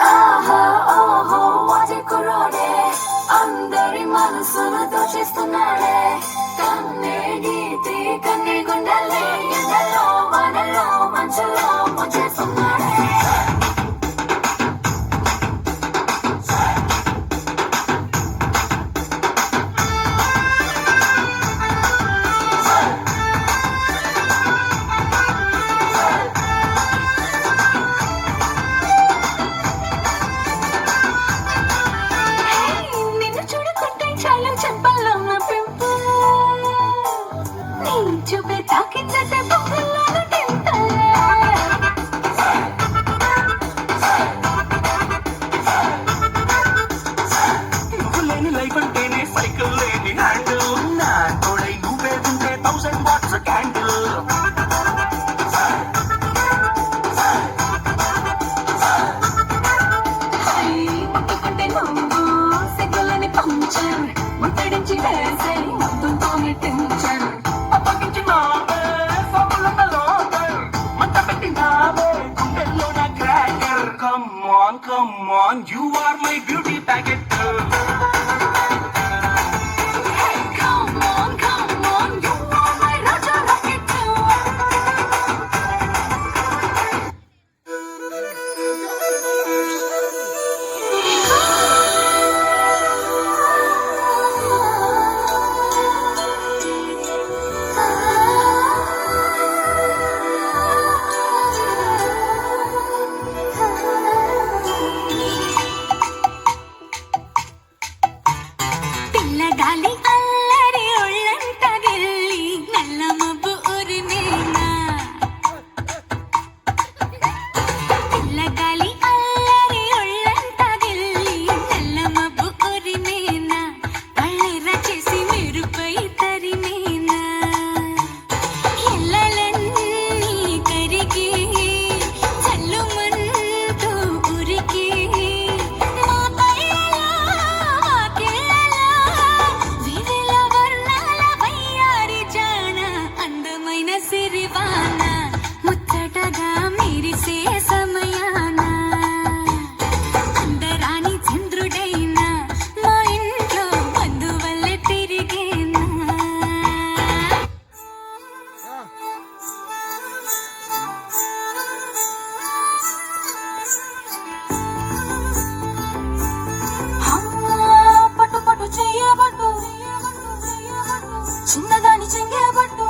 ఆహా ఓహో వాటి కుర్రాడే అందరి మనసును దోచేస్తున్నాడే కన్నే గీతి కన్నే గుండెలే ఎండలో వానలో మంచులో ముంచేస్తున్నాడే చూపే తాకిందంటే బొమ్మలాగా తింటాలే నువ్వు లేని లైఫ్ అంటేనే సైకిల్ లేని హ్యాండిల్ నా తోడై నువ్వే ఉంటే 1000 వాట్స్ క్యాండిల్ ముట్టుకుంటే నువ్వు సిగ్గులని పంచర్ ముట్టడించి వేసే ముద్దుతోనే tension Come on, you are my beauty packet girl. Hey, come on, you are my Raja Rocket girl. పిల్లగాలి అల్లరి ఒళ్ళంత గిల్లి నల్ల మబ్బు ఉరిమేనా పిల్లగాలి అల్లరి ఒళ్ళంత గిల్లి నల్ల మబ్బు ఉరిమేనా కళ్ళెర్ర చేసి మెరుపై తరిమేనా ఎల్లలన్నీ కరిగి చల్లుమంటూ ఉరికి మా కళ్ళలో వాకిళ్ళలో వివిల వర్ణాల వయ్యారి జాన అందమైన సిరివాన ముచ్చటగా మెరిసే సమయాన అందరాని చంద్రుడైనా మా ఇంట్లో బంధువల్లే తిరిగేనా పట్టు పట్టు చెయ్యబట్టు చిన్నదాని చెంగబట్టు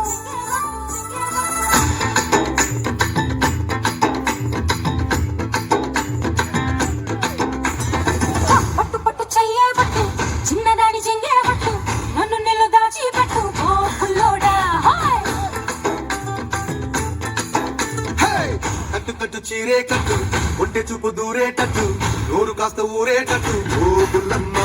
పట్టు పట్టు చెయ్యబట్టు చిన్నదాని చెంగబట్టు నన్ను నెల దాచి పట్టు ఓ పుల్లోడా కట్టు కట్టు చీరే కట్టు ఒంటె చూపు దూరేటట్టు నోరు కాస్త ఊరేటట్టు ఓ బుల్లమ్మ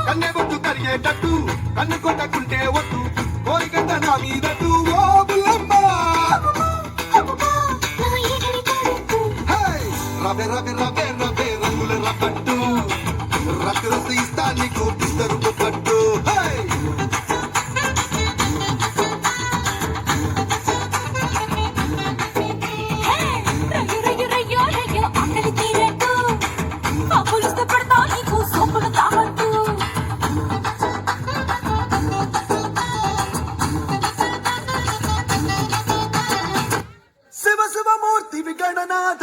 కన్నె బొట్టు కరిగేటట్టు కన్ను కొట్టకుంటే వద్దు కోరికంత నా మీదట్టు ఓ బుల్లమ్మ రవే రవే రవే రవే రంగుల రబ్బట్టు రక్త రస ఇస్తా నీకు పిస్తరు పట్టు శివ శివ మూర్తి విగణనాథ